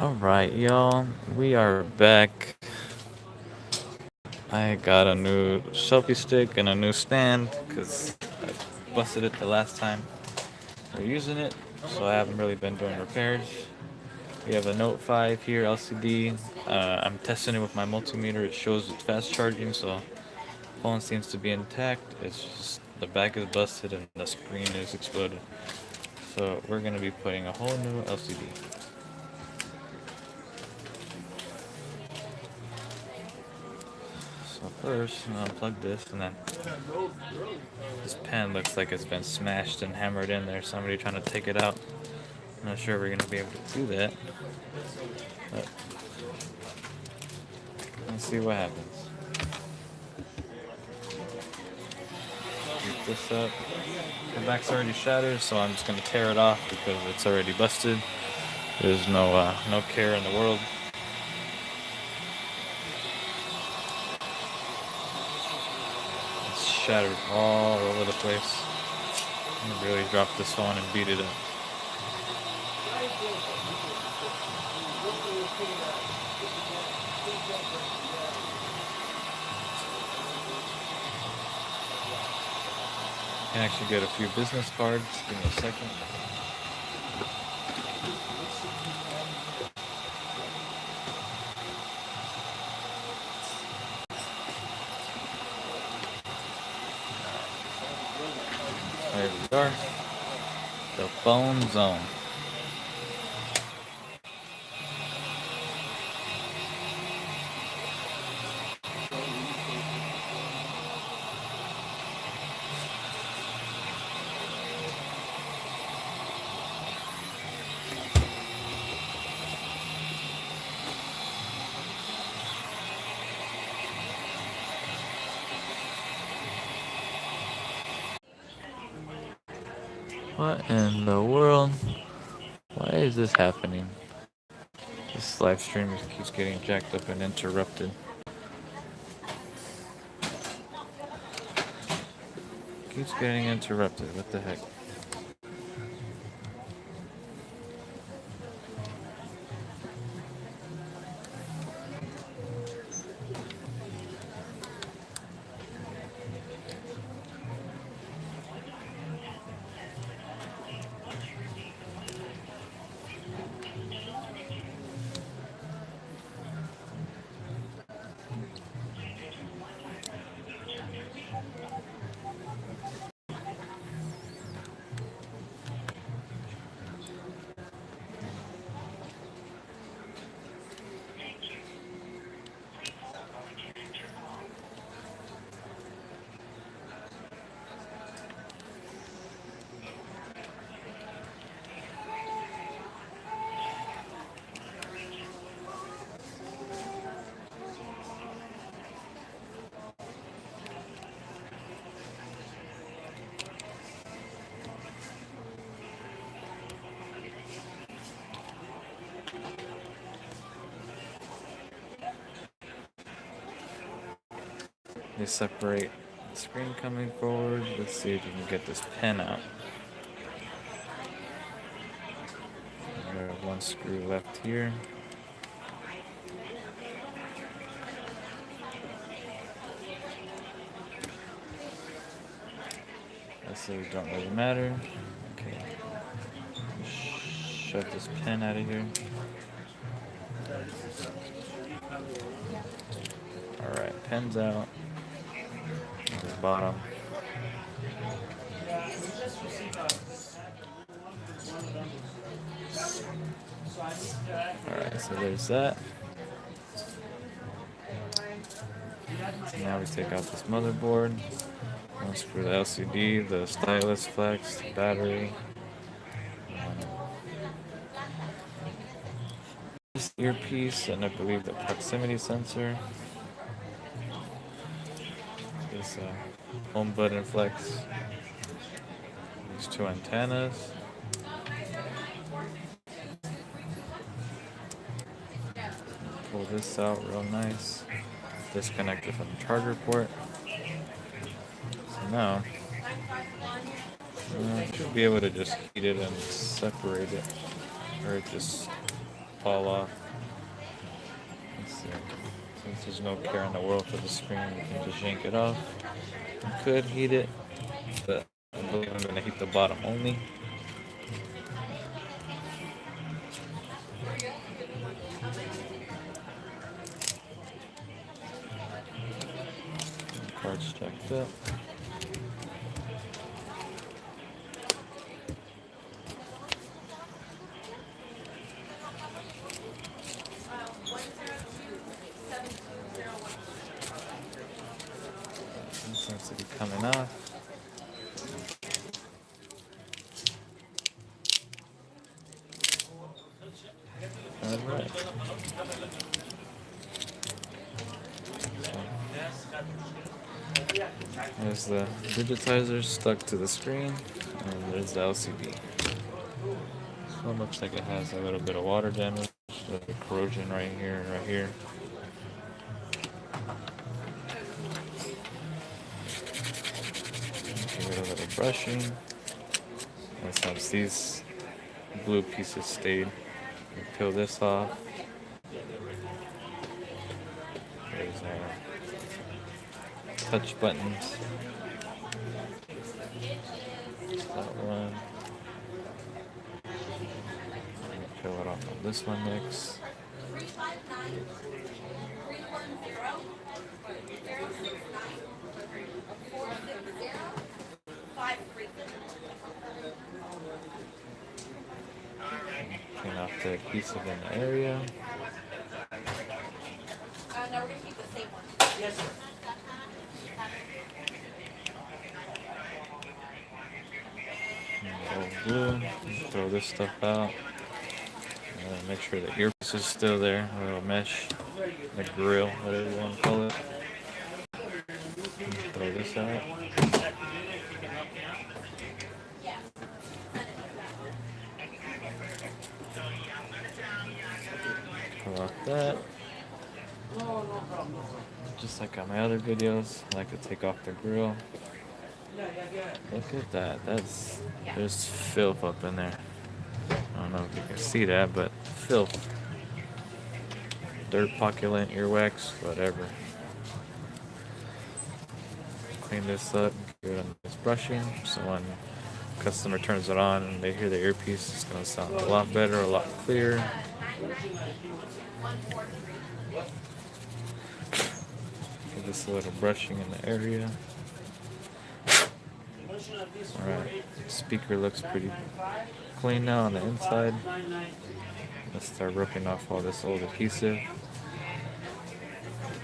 Alright, y'all, we are back. I got a new selfie stick and a new stand because I busted it the last time we are using it, so I haven't really been doing repairs. We have a Note 5 here, LCD. I'm testing it with my multimeter. It shows it's fast charging, so phone seems to be intact. It's just the back is busted and the screen is exploded. So we're gonna be putting a whole new LCD. So first, I'm gonna unplug this, and then this pen looks like it's been smashed and hammered in there. Somebody trying to take it out. I'm not sure we're gonna be able to do that, but let's see what happens. Get this up. The back's already shattered, so I'm just gonna tear it off because it's already busted. There's no care in the world. It's shattered all over the place. I really dropped this phone and beat it up. Can actually get a few business cards. Give me a second. There we are. The phone zone. What in the world? Why is this happening? This live stream keeps getting jacked up and interrupted. Keeps getting interrupted. What the heck? They separate the screen coming forward. Let's see if you can get this pen out. We have one screw left here. This don't really matter. Okay. Shove this pen out of here. Alright, pen's out. The bottom. Alright, so there's that. Now we take out this motherboard. Unscrew the LCD, the stylus flex, the battery. This earpiece, and I believe the proximity sensor. This home button flex. These two antennas. Pull this out real nice. Disconnect it from the charger port. So now, I should be able to just heat it and separate it. Or just fall off. Let's see. Since there's no care in the world for the screen, you can just yank it off. You could heat it, but I believe I'm going to heat the bottom only. Cards checked up. Seems to be coming off. Alright. There's the digitizer stuck to the screen, and there's the LCD. This one looks like it has a little bit of water damage, the corrosion right here and right here. Give it a little brushing. And since these blue pieces stayed, you peel this off. There's our touch buttons. That one. Peel it off on this one next. Clean off the adhesive in the area. No, we're gonna keep the same one. Yes, sir. Old glue. Throw this stuff out. Make sure the earpiece is still there. A little mesh, the grill, whatever you want to call it. Throw this out. Pull out that. Just like on my other videos, I like to take off the grill. Look at that. There's filth up in there. I don't know if you can see that, but filth. Dirt, poculent, earwax, whatever. Clean this up, give it a nice brushing, so when the customer turns it on and they hear the earpiece, it's going to sound a lot better, a lot clearer. Give this a little brushing in the area. Alright, speaker looks pretty clean now on the inside. Let's start ripping off all this old adhesive.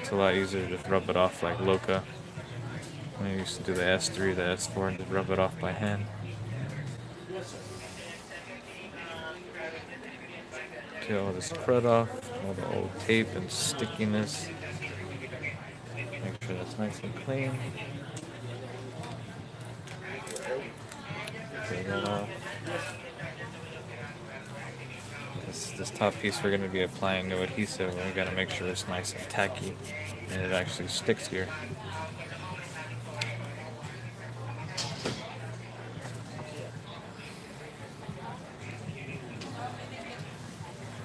It's a lot easier to just rub it off like Loca. I used to do the S3, the S4, and just rub it off by hand. Get all this crud off, all the old tape and stickiness. Make sure that's nice and clean. Take that off. This top piece we're going to be applying new adhesive, and we got to make sure it's nice and tacky and it actually sticks here.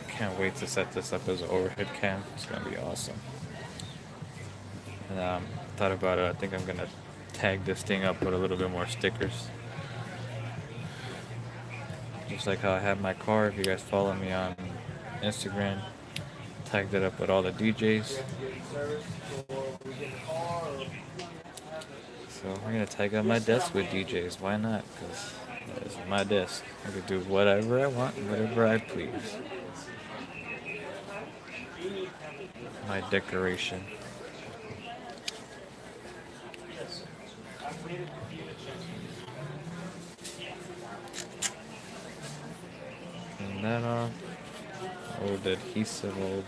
Can't wait to set this up as an overhead cam. It's going to be awesome. And thought about it. I think I'm going to tag this thing up with a little bit more stickers. Just like how I have my car. If you guys follow me on Instagram, tagged it up with all the DJs. So we're going to tag up my desk with DJs. Why not? Because it's my desk. I can do whatever I want, whatever I please. My decoration. Clean that off. Old adhesive, old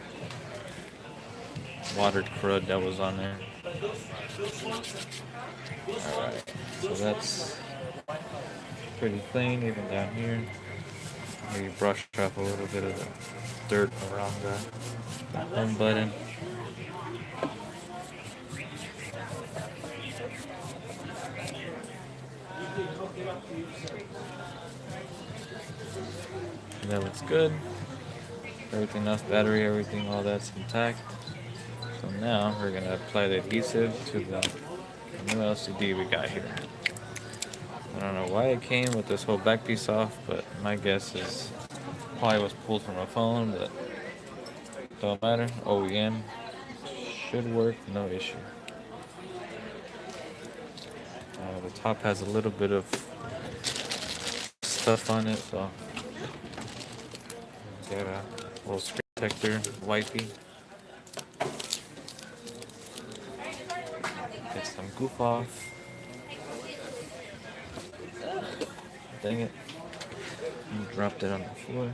watered crud that was on there. Alright, so that's pretty clean even down here. Maybe brush off a little bit of the dirt around the home button. That looks good. Everything else, battery, everything, all that's intact. So now we're gonna apply the adhesive to the new LCD we got here. I don't know why it came with this whole back piece off, but my guess is probably was pulled from a phone, but don't matter. OEM should work, no issue. The top has a little bit of stuff on it, so got a little screen protector, wipey. Get some goof off. Dang it. You dropped it on the floor.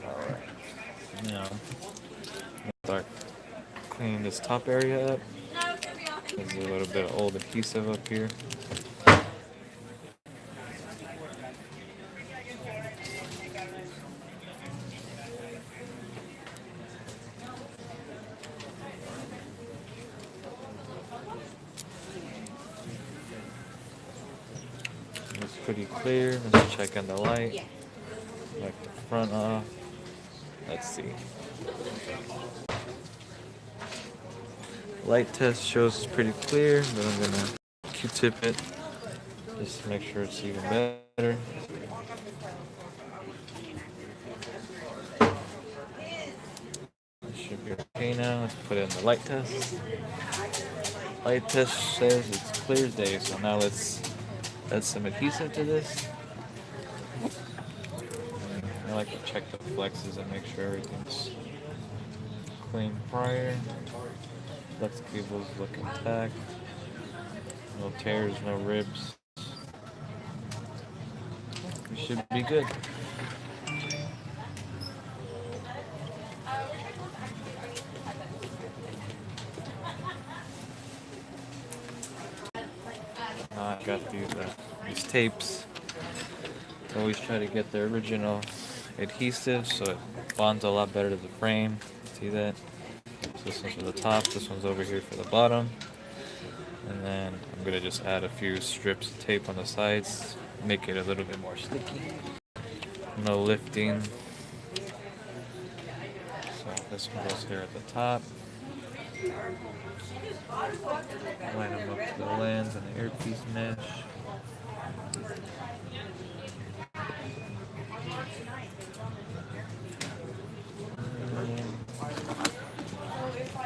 Alright. Now, start cleaning this top area up. There's a little bit of old adhesive up here. It's pretty clear. Let's check on the light. Like the front off. Let's see. Light test shows it's pretty clear, but I'm gonna Q-tip it just to make sure it's even better. It should be okay now. Let's put in the light test. Light test says it's clear as day, so now let's add some adhesive to this. I like to check the flexes and make sure everything's clean prior. Flex cables look intact. No tears, no ribs. We should be good. Now I got these tapes. Always try to get the original adhesive so it bonds a lot better to the frame. See that? So this one's for the top, this one's over here for the bottom. And then I'm gonna just add a few strips of tape on the sides, make it a little bit more sticky. No lifting. So this one goes here at the top. Line them up to the lens and the earpiece mesh.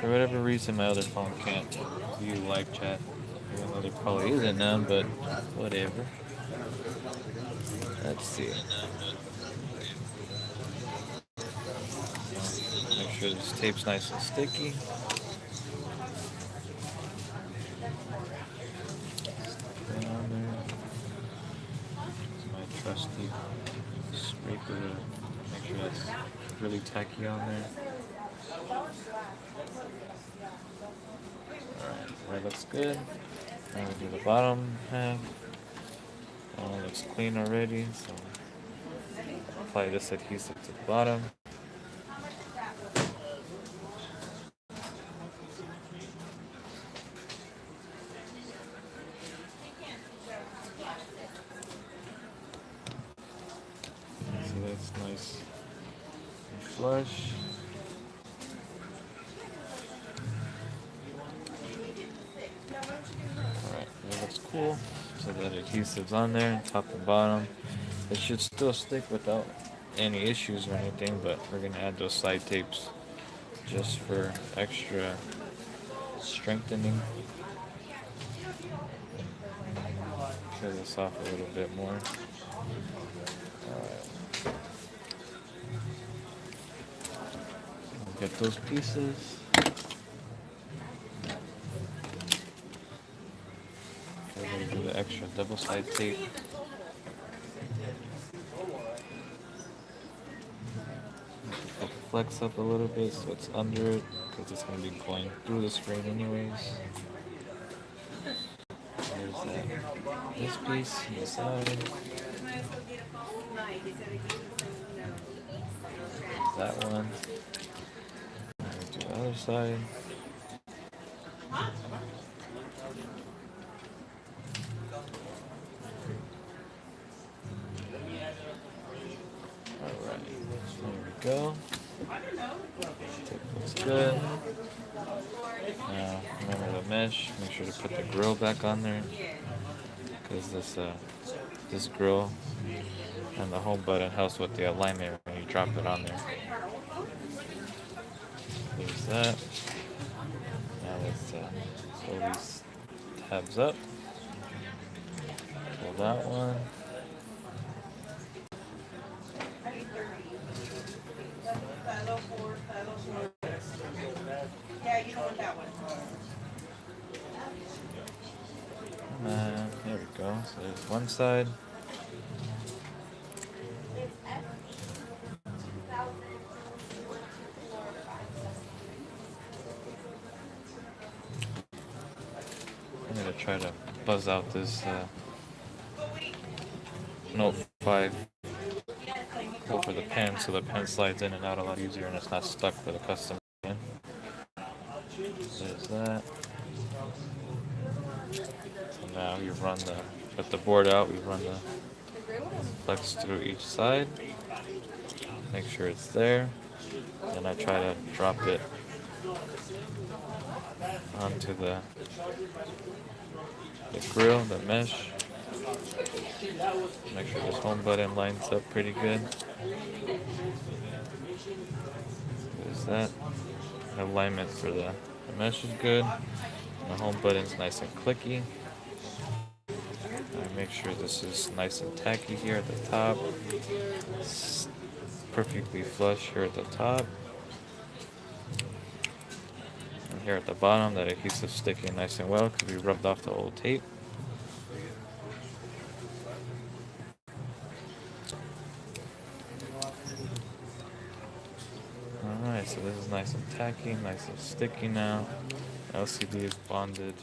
For whatever reason, my other phone can't view live chat. Even though there probably isn't none, but whatever. Let's see. Make sure this tape's nice and sticky. Stay on there. It's my trusty scraper to make sure that's really tacky on there. Alright, that looks good. Now we do the bottom half. Looks clean already, so apply this adhesive to the bottom. See, that's nice and flush. Alright, that looks cool. So that adhesive's on there, top and bottom. It should still stick without any issues or anything, but we're gonna add those side tapes just for extra strengthening. Show this off a little bit more. Alright. Get those pieces. We're gonna do the extra double side tape. Flex up a little bit so it's under it, because it's going to be going through the screen anyways. There's that. This piece on the side. That one. And do the other side. we go. Looks good. Now remember the mesh. Make sure to put the grill back on there, because this grill and the home button helps with the alignment when you drop it on there. There's that. Now let's pull these tabs up. Pull that one. Yeah, you don't want that one. There we go. So there's one side. I'm gonna try to buzz out this Note 5 over the pen so the pen slides in and out a lot easier and it's not stuck for the customer. There's that. So now we run put the board out, we run the flex through each side. Make sure it's there. Then I try to drop it onto the grill, the mesh. Make sure this home button lines up pretty good. There's that. Alignment for the mesh is good. The home button's nice and clicky. I make sure this is nice and tacky here at the top. It's perfectly flush here at the top. And here at the bottom, that adhesive sticking nice and well because we rubbed off the old tape. Alright, so this is nice and tacky, nice and sticky now. LCD is bonded.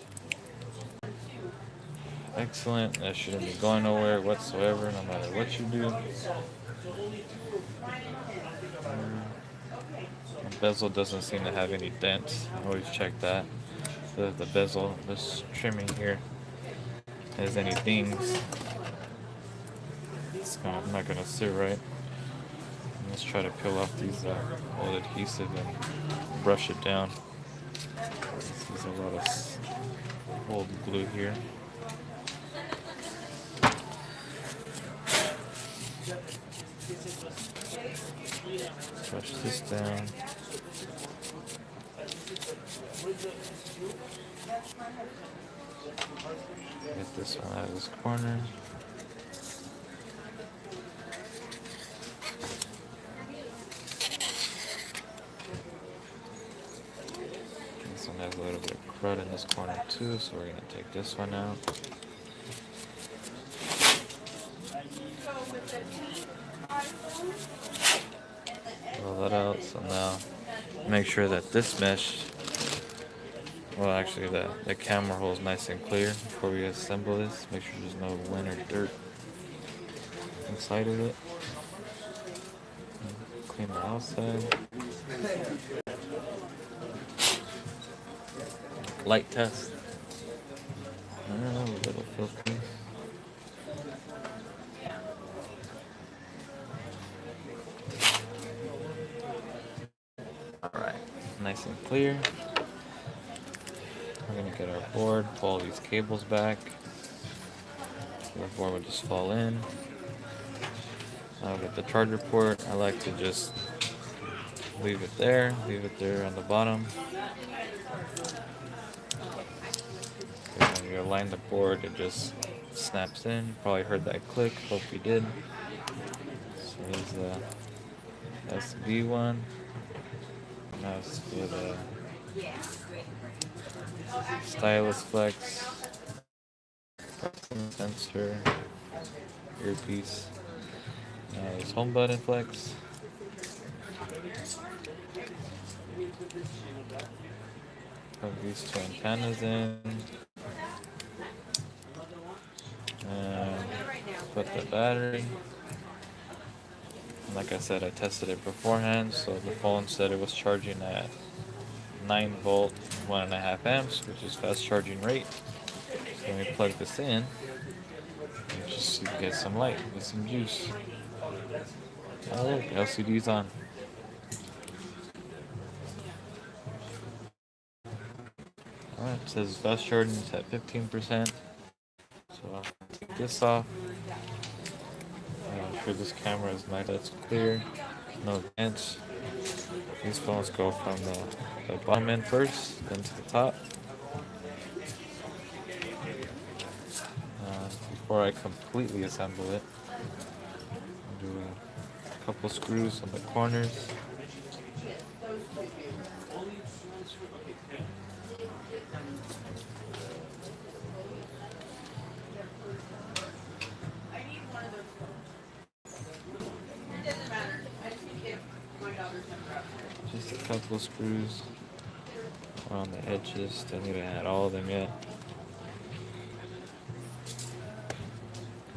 Excellent. That shouldn't be going nowhere whatsoever, no matter what you do. The bezel doesn't seem to have any dents. I always check that. So if the bezel, this trimming here, has any dings, I'm not gonna sit right. Let's try to peel off these old adhesive and brush it down. There's a lot of old glue here. Brush this down. Get this one out of this corner. This one has a little bit of crud in this corner too, so we're gonna take this one out. Pull that out. So now make sure that this mesh, well actually the camera hole is nice and clear before we assemble this. Make sure there's no wind or dirt inside of it. Clean the outside. Light test. A little filthy. Alright, nice and clear. We're gonna get our board, pull all these cables back. The board would just fall in. Now with the charger port, I like to just leave it there on the bottom. And when you align the board, it just snaps in. You probably heard that click, hope you did. So there's the SB one. Now it's for the stylus flex, sensor, earpiece. Now there's home button flex. Plug these two antennas in. And put the battery. Like I said, I tested it beforehand, so the phone said it was charging at 9 volt, 1.5 amps, which is fast charging rate. So when we plug this in, you just get some light, get some juice. Oh, look, LCD's on. Alright, it says fast charging is at 15%. So I'll take this off. I'm sure this camera is nice, that's clear. No dents. These phones go from the bottom end first, then to the top. Before I completely assemble it, I'll do a couple screws on the corners. Just a couple screws around the edges. Don't need to add all of them yet.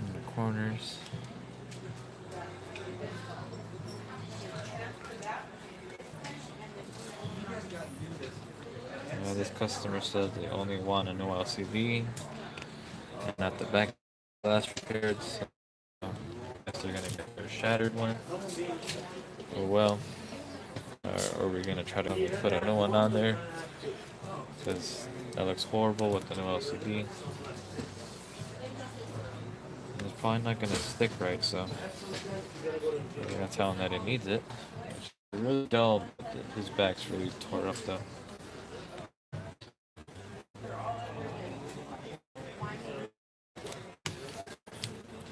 In the corners. This customer said they only want a new LCD and not the back glass repaired, so I guess they're gonna get their shattered one. Oh well. Or we're gonna try to put a new one on there because that looks horrible with the new LCD. It's probably not gonna stick right, so we're gonna tell him that it needs it. It's really dull, but his back's really tore up though.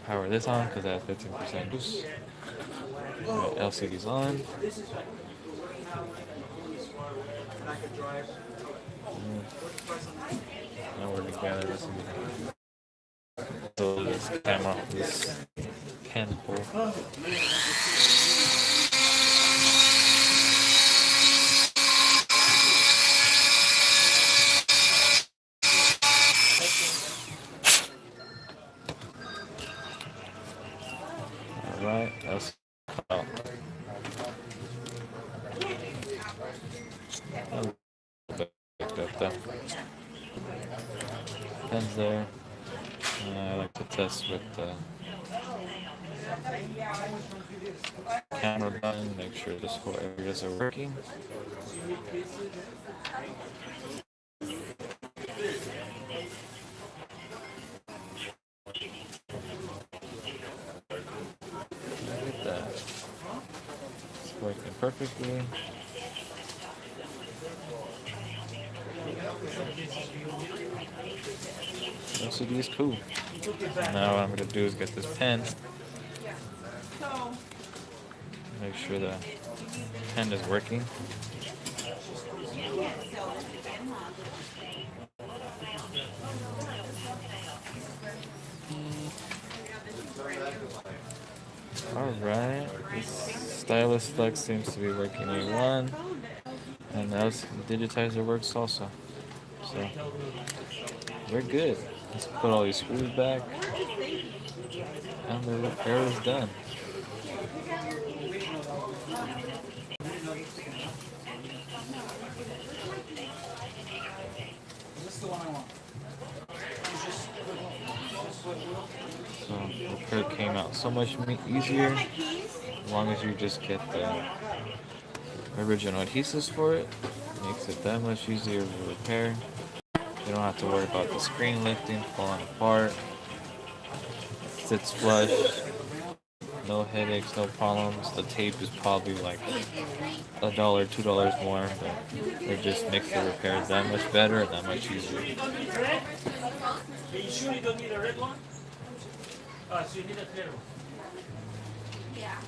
Power this on because it has 15% boost. LCD's on. Now we're together. So this camera, this pen pull. Alright, that's out. Pen's there. I like to test with the camera button, make sure this whole areas are working. Look at that. It's working perfectly. LCD is cool. Now what I'm gonna do is get this pen. Make sure the pen is working. Alright, this stylus flex seems to be working A1. And the digitizer works also. So we're good. Let's put all these screws back. And the repair is done. So repair came out so much easier as long as you just get the original adhesives for it. Makes it that much easier to repair. You don't have to worry about the screen lifting, falling apart. Sits flush. No headaches, no problems. The tape is probably like $1, $2 more, but it just makes the repairs that much better and that much easier. Are you sure you don't need a red one? So you need a clear one. Yeah.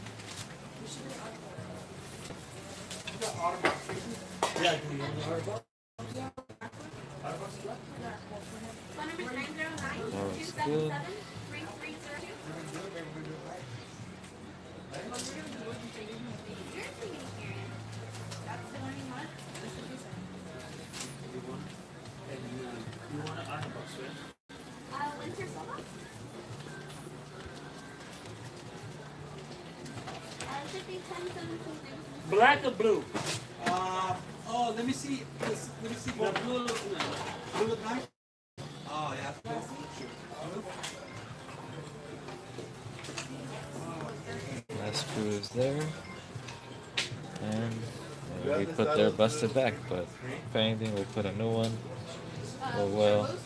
Yeah, do you want the hard box? Phone number is 909 That looks 277 good. 3302. That's the one you want? You want an iron box, right? Winter soda? It should be 1017. Black or blue? Let me see. Let me see. The blue looks nice. Blue look nice? Oh, yeah. Last screws there, and we put their busted back. But if anything, we'll put a new one. Oh well.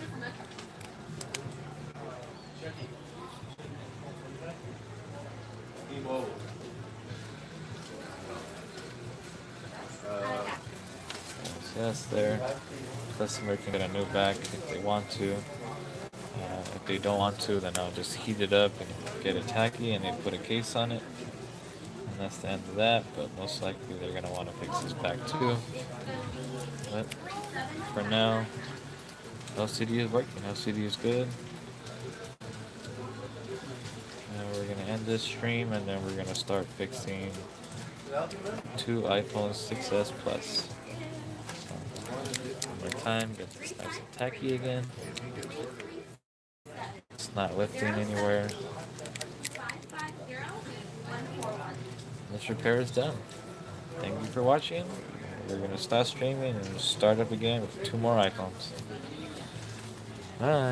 So that's there. Customer can get a new back if they want to. If they don't want to, then I'll just heat it up and get it tacky, and they put a case on it. And that's the end of that. But most likely they're gonna want to fix this back too. But for now, LCD is working. LCD is good. And we're gonna end this stream, and then we're gonna start fixing 2 iPhone 6s Plus. One more time, get this nice and tacky again. It's not lifting anywhere. 550141. This repair is done. Thank you for watching. We're gonna stop streaming and start up again with 2 more iPhones. Bye.